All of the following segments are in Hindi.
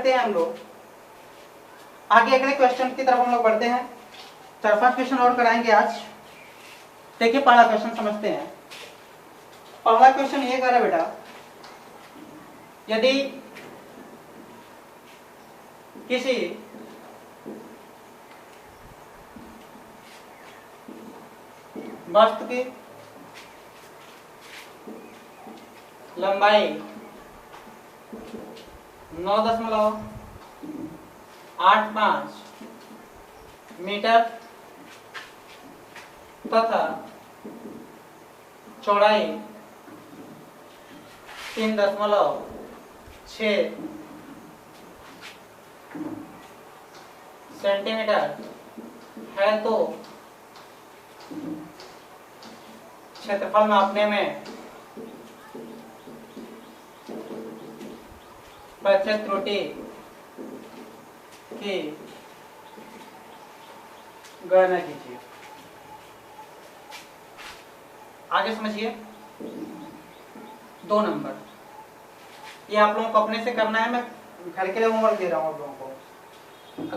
करते हैं हम लोग आगे अगले क्वेश्चन की तरफ हम लोग बढ़ते हैं। 4-5 क्वेश्चन और कराएंगे आज। देखिए पहला क्वेश्चन समझते हैं। पहला क्वेश्चन ये कह रहा है बेटा, यदि किसी वस्तु की लंबाई 9.85 मीटर तथा चौड़ाई 3.6 सेंटीमीटर है तो क्षेत्रफल मापने में प्रतिशत त्रुटि की गणना कीजिए। आगे समझिए 2 नंबर, ये आप लोगों को अपने से करना है, मैं घर के लिए होमवर्क दे रहा हूं आप लोगों को।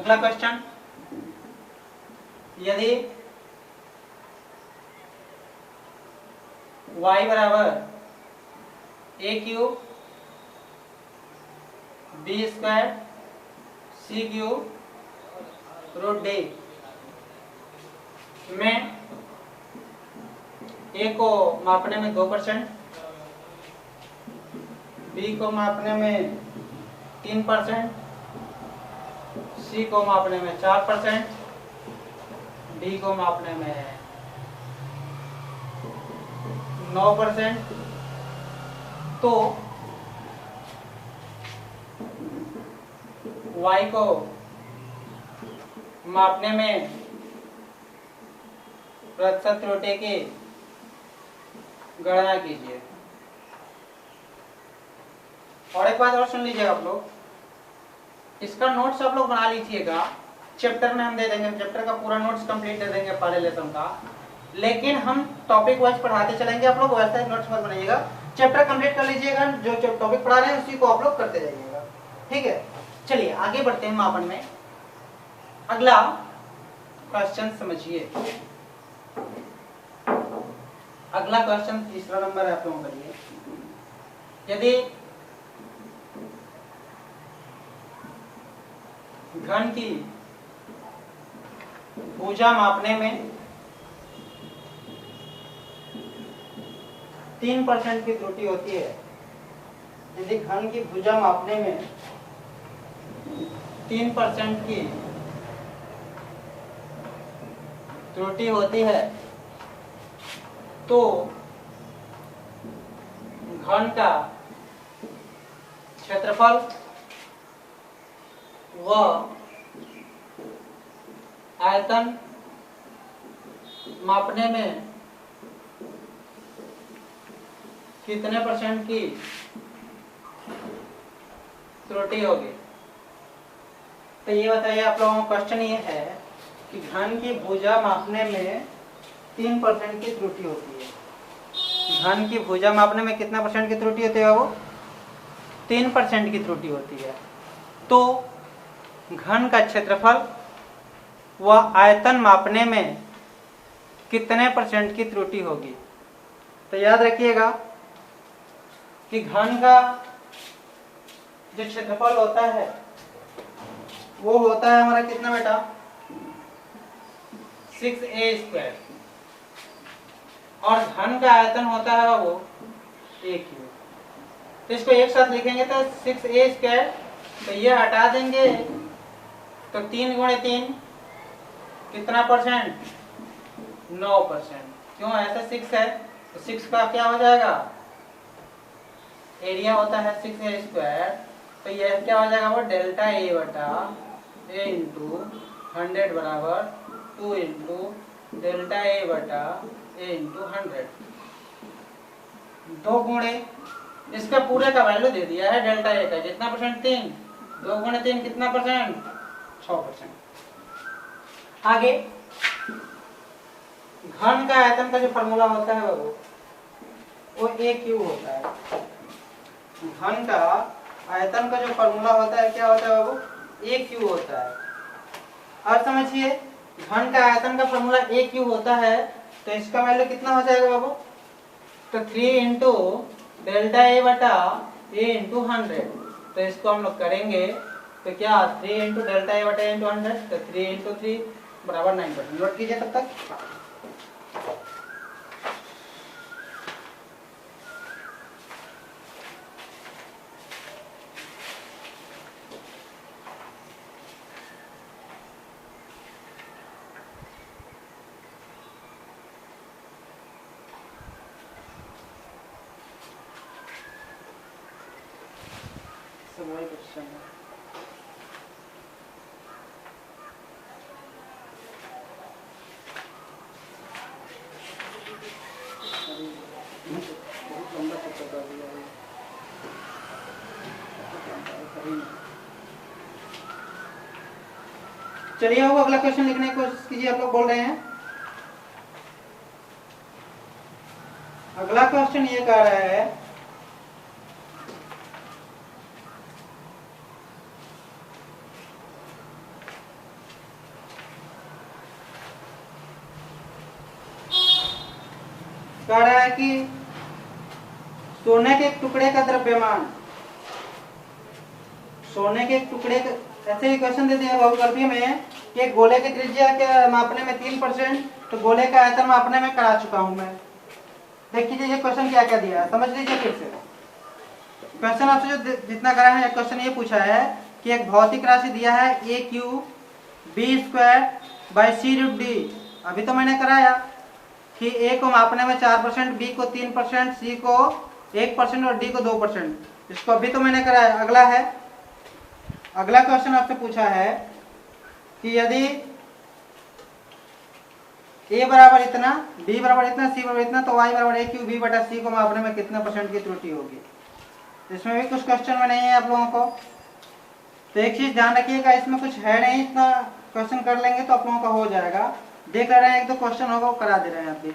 अगला क्वेश्चन, यदि y बराबर a cube b square c cube root d में a को मापने में 2%, b को मापने में 3%, c को मापने में 4%, d को मापने में 9%, तो y को मापने में प्रतिशत त्रुटि की गणना कीजिए। और एक बात और सुन लीजिए आप लोग, इसका नोट्स आप लोग बना लीजिएगा। चैप्टर में हम दे देंगे, चैप्टर का पूरा नोट्स कंप्लीट दे देंगे पहले लेसन का, लेकिन हम टॉपिक वाइज पढ़ाते चलेंगे। आप लोग वैसे नोट्स मत बनाइएगा, चैप्टर कंप्लीट कर लीजिएगा, जो टॉपिक पढ़ा रहे हैं उसी को आप लोग करते जाइएगा, ठीक है। चलिए आगे बढ़ते हैं मापन में। अगला क्वेश्चन समझिए। अगला क्वेश्चन तीसरा नंबर है आप लोगों के लिए। यदि घन की भुजा मापने में 3% की त्रुटि होती है, यदि घन की भुजा मापने में 3% की त्रुटि होती है तो घन का क्षेत्रफल व आयतन मापने में कितने % की त्रुटि होगी। तो ये बताइए आप लोगों का क्वेश्चन ये है कि घन की भुजा मापने में 3% की त्रुटि होती है। घन की भुजा मापने में कितना % की त्रुटि होती है? वो 3% की त्रुटि होती है। तो घन का क्षेत्रफल व आयतन मापने में कितने % की त्रुटि होगी। तो याद रखिएगा कि घन का जो क्षेत्रफल होता है वो होता है हमारा कितना बेटा, 6a², और घन का आयतन होता है वो a³। तो इसको एक साथ लिखेंगे तो 6a², तो ये हटा देंगे तो 3 × 3 कितना %? 9%। क्यों? ऐसा 6 है तो 6 का क्या हो जाएगा, एरिया होता है 6a², तो ये क्या हो जाएगा, वो डेल्टा a बटा a × 100 बराबर 2 × डेल्टा a बटा a × 100। 2 गुणे इसका पूरे का वैल्यू दे दिया है डेल्टा a का, कितना %? 3। 2 × 3 कितना %? 6%। आगे घन का आयतन का जो फॉर्मूला होता है वो a³ होता है। घन का आयतन का जो फॉर्मूला होता है क्या होता है ए क्यू होता है। और समझिए घन का आयतन का फॉर्मूला ए क्यू होता है, तो इसका वैल्यू कितना हो जाएगा बाबू? तो 3 इंटू डेल्टा ए बटा ए इंटू 100। तो इसको हम लोग करेंगे तो क्या 3 इंटू डेल्टा ए बटा ए इंटू 100, तो 3 इंटू 3 बराबर 9%। नोट कीजिए तब तक। वही क्वेश्चन है। बहुत लंबा चक्कर कर दिया है। चलिए अब अगला क्वेश्चन लिखने की कोशिश कीजिए। आप लोग बोल रहे हैं अगला क्वेश्चन ये कह रहा है कि सोने के एक टुकड़े का द्रव्यमान, सोने के एक टुकड़े का, ऐसे ही क्वेश्चन देते हैं बहुकल्पीय में कि गोले की त्रिज्या के मापने में 3%, तो गोले का आयतन मापने में करा चुका हूं मैं। देखिए ये क्वेश्चन क्या क्या दिया है, समझ लीजिए फिर से। क्वेश्चन आपसे जो जितना करा है, क्वेश्चन ये पूछा है कि एक भौतिक राशि दिया है A Q B square by C root D. अभी तो मैंने कराया कि ए को मापने में 4%, बी को 3%, सी को 1% और डी को 2%। इसको अभी तो मैंने कराया। अगला है, अगला क्वेश्चन आपसे पूछा है कि यदि ए बराबर इतना, बी बराबर इतना, सी बराबर इतना, तो वाई बराबर ए क्यू बी बटा सी को मापने में कितना % की त्रुटि होगी। इसमें भी कुछ क्वेश्चन में नहीं है आप लोगों को, तो एक चीज ध्यान रखिएगा, इसमें कुछ है नहीं, इतना क्वेश्चन कर लेंगे तो आप लोगों का हो जाएगा। देख रहे हैं एक दो क्वेश्चन होगा वो करा दे रहे हैं अभी।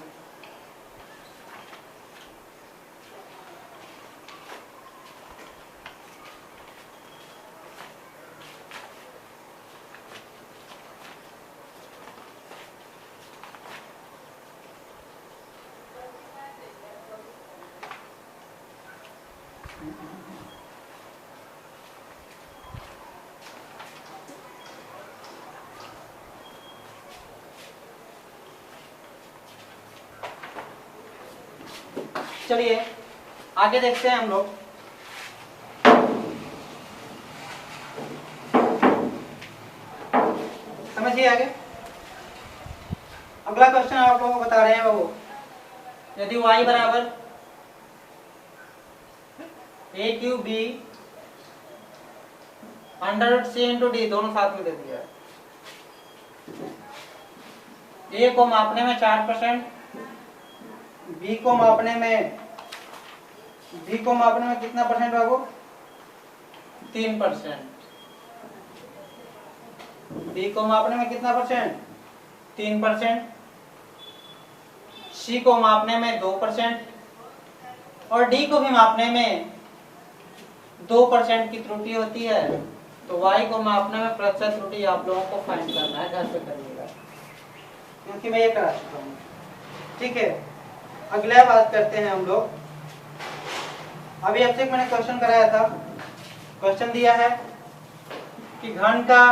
चलिए आगे देखते हैं हम लोग। समझिए आगे अगला क्वेश्चन आप लोगों को बता रहे हैं वो, यदि y बराबर A Q B under C into D दोनों साथ में दे दिया है। ए को मापने में 4%, बी को मापने में कितना % बाबू? 3%। बी को मापने में कितना %? 3%। सी को मापने में 2% और डी को भी मापने में 2% की त्रुटि होती है। तो y को मापने में प्रतिशत त्रुटि आप लोगों को फाइंड करना है, घर पे करिएगा, क्योंकि मैं ये करा चुका हूँ। ठीक है, अगला बात करते हैं हम लोग। अभी अब तक मैंने क्वेश्चन कराया था, क्वेश्चन दिया है कि घन का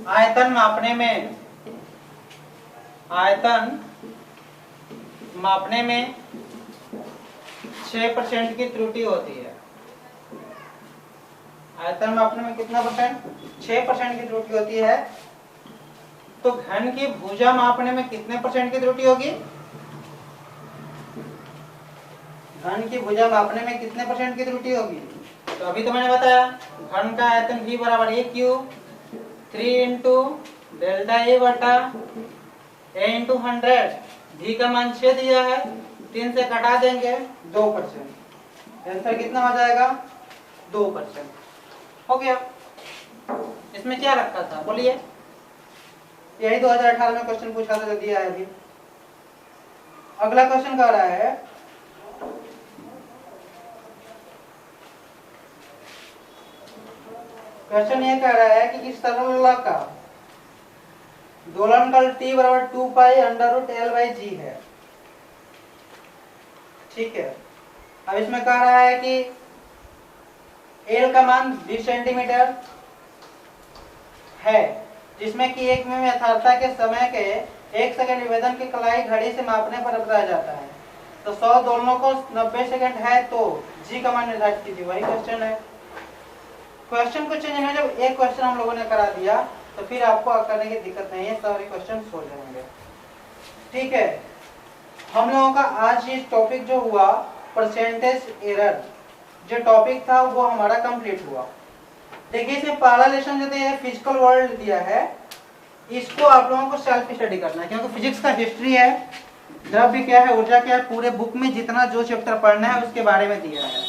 आयतन मापने में 6% की त्रुटि होती है। आयतन मापने में कितना %? 6% की त्रुटि होती है। तो घन की भुजा मापने में कितने % की त्रुटि होगी? घन की भुजा मापने में कितने % की त्रुटि होगी? तो अभी तो मैंने बताया घन का आयतन V बराबर A Q 3 into delta A बटा ए इंटू 100। V का मान 6 दिया है, 3 से कटा देंगे 2%। आंसर कितना हो जाएगा? 2%। हो गया। इसमें क्या रखा था बोलिए? यही 2018 में क्वेश्चन पूछा था जो दिया है अभी। अगला क्वेश्चन कह रहा है क्वेश्चन ये कह रहा है कि इस सरल का दोलनकाल t बराबर 2 pi under root L by G है। ठीक है, अब इसमें कह रहा है कि एल का मान 20 सेंटीमीटर है, जिसमें कि 1 मिनट यथार्थता के समय के 1 सेकंड निवेदन की कलाई घड़ी से मापने पर बताया जाता है। तो 100 दोलनों को 90 सेकंड है तो जी का मान निर्धारित कीजिए। वही क्वेश्चन है। क्वेश्चन को चेंज नहीं, जब एक क्वेश्चन हम लोगों ने करा दिया तो फिर आपको करने की दिक्कत नहीं है, सारे क्वेश्चन हो जाएंगे। ठीक है, हम लोगों का आज ये टॉपिक जो हुआ परसेंटेज एरर, जो टॉपिक था वो हमारा कंप्लीट हुआ। देखिए इसमें पहला लेसन जो दिया है फिजिकल वर्ल्ड दिया है, इसको आप लोगों को सेल्फ स्टडी करना है, क्योंकि फिजिक्स का हिस्ट्री है, द्रव्य क्या है, ऊर्जा क्या है, पूरे बुक में जितना जो चैप्टर पढ़ना है उसके बारे में दिया है।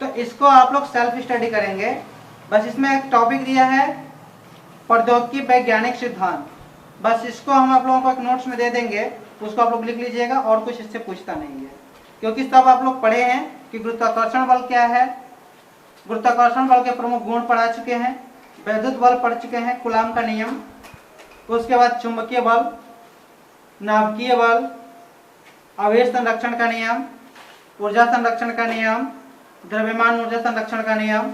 तो इसको आप लोग सेल्फ स्टडी करेंगे। बस इसमें एक टॉपिक दिया है प्रौद्योगिकी वैज्ञानिक सिद्धांत, बस इसको हम आप लोगों को एक नोट्स में दे देंगे, उसको आप लोग लिख लीजिएगा और कुछ इससे पूछता नहीं है, क्योंकि सब आप लोग पढ़े हैं कि गुरुत्वाकर्षण बल क्या है, गुरुत्वाकर्षण बल के प्रमुख गुण पढ़ा चुके हैं, वैद्युत बल पढ़ चुके हैं, कूलॉम का नियम, उसके बाद चुंबकीय बल, नाभिकीय बल, आवेश संरक्षण का नियम, ऊर्जा संरक्षण का नियम, द्रव्यमान ऊर्जा संरक्षण का नियम,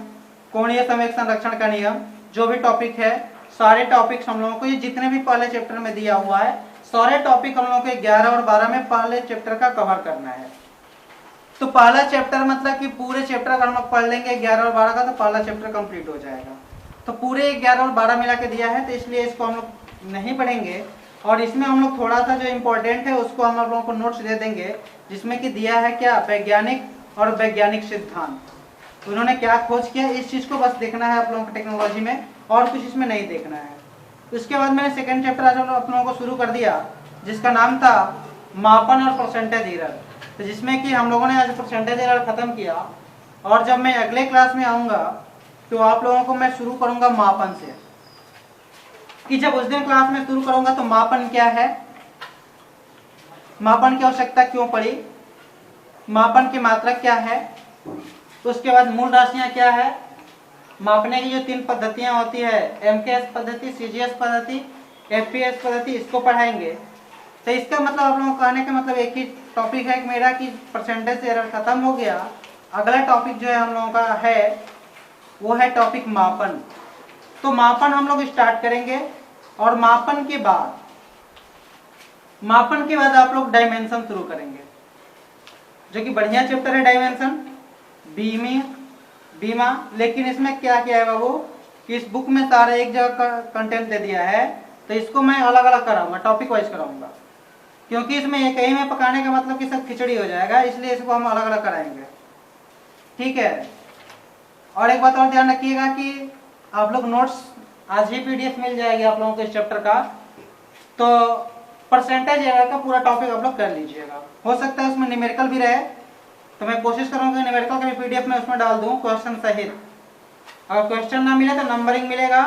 कोणीय संवेग संरक्षण का नियम, जो भी टॉपिक है सारे टॉपिक्स हम लोगों को ये जितने भी पहले चैप्टर में दिया हुआ है सारे टॉपिक हम लोगों को 11 और 12 में पहले चैप्टर का कवर करना है। तो पहला चैप्टर मतलब कि पूरे चैप्टर अगर हम लोग पढ़ लेंगे 11 और 12 का तो पहला चैप्टर कंप्लीट हो जाएगा। तो पूरे 11 और 12 मिला के दिया है, तो इसलिए इसको हम लोग नहीं पढ़ेंगे, और इसमें हम लोग थोड़ा सा जो इम्पोर्टेंट है उसको हम लोगों को नोट्स दे देंगे, जिसमें कि दिया है क्या, वैज्ञानिक और वैज्ञानिक सिद्धांत, तो उन्होंने क्या खोज किया, इस चीज को बस देखना है आप लोगों को टेक्नोलॉजी में, और कुछ इसमें नहीं देखना है। उसके बाद मैंने सेकंड चैप्टर आज आप लोगों को शुरू कर दिया, जिसका नाम था मापन और परसेंटेज एरर, तो जिसमें कि हम लोगों ने आज परसेंटेज एरर खत्म किया, और जब मैं अगले क्लास में आऊंगा तो आप लोगों को मैं शुरू करूंगा मापन से, कि जब उस दिन क्लास में शुरू करूंगा तो मापन क्या है, मापन की आवश्यकता क्यों पड़ी, मापन की मात्रा क्या है, उसके बाद मूल राशियां क्या है, मापने की जो 3 पद्धतियां होती है, एमकेएस पद्धति, सीजीएस पद्धति, एफपीएस पद्धति, इसको पढ़ाएंगे। तो इसका मतलब आप लोगों को कहने का मतलब एक ही टॉपिक है मेरा कि परसेंटेज एरर खत्म हो गया। अगला टॉपिक जो है हम लोगों का है वो है टॉपिक मापन। तो मापन हम लोग स्टार्ट करेंगे, और मापन के बाद आप लोग डायमेंशन शुरू करेंगे, जो कि बढ़िया चैप्टर है डायमेंशन, बीमा। लेकिन इसमें क्या किया है बाबू कि इस बुक में सारे एक जगह का कंटेंट दे दिया है, तो इसको मैं अलग अलग कराऊंगा, टॉपिक वाइज कराऊंगा, क्योंकि इसमें एक ही में पकाने का मतलब कि सब खिचड़ी हो जाएगा, इसलिए इसको हम अलग अलग कराएंगे। ठीक है, और एक बात और ध्यान रखिएगा कि आप लोग नोट्स आज ही पीडीएफ मिल जाएगी आप लोगों को इस चैप्टर का, तो परसेंटेज एरर का पूरा टॉपिक आप लोग कर लीजिएगा। हो सकता है उसमें न्यूमेरिकल भी रहे, तो मैं कोशिश करूंगा न्यूमेरिकल का भी पीडीएफ में उसमें डाल दूं क्वेश्चन सहित। अगर क्वेश्चन ना मिले तो नंबरिंग मिलेगा,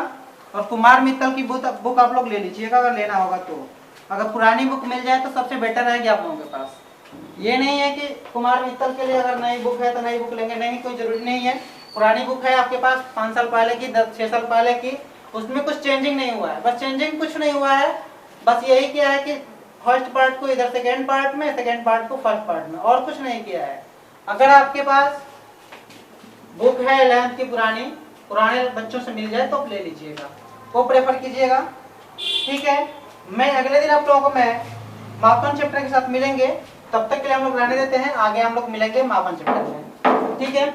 और कुमार मित्तल की बुक आप लोग ले लीजिएगा अगर लेना होगा तो। अगर पुरानी बुक मिल जाए तो सबसे बेटर रहेगी आप लोगों के पास। ये नहीं है कि कुमार मित्तल के लिए अगर नई बुक है तो नई बुक लेंगे, नहीं, कोई जरूरी नहीं है। पुरानी बुक है आपके पास 5 साल पहले की, 6 साल पहले की, उसमें कुछ चेंजिंग नहीं हुआ है, बस चेंजिंग कुछ नहीं हुआ है, बस यही किया है कि फर्स्ट पार्ट को इधर सेकेंड पार्ट में, सेकेंड पार्ट को फर्स्ट पार्ट में, और कुछ नहीं किया है। अगर आपके पास बुक है 11th की पुराने बच्चों से मिल जाए तो आप ले लीजिएगा, वो प्रेफर कीजिएगा। ठीक है, मैं अगले दिन आप लोगों को मैं मापन चैप्टर के साथ मिलेंगे, तब तक के लिए हम लोग रहने देते हैं, आगे हम लोग मिलेंगे मापन चैप्टर में। ठीक है।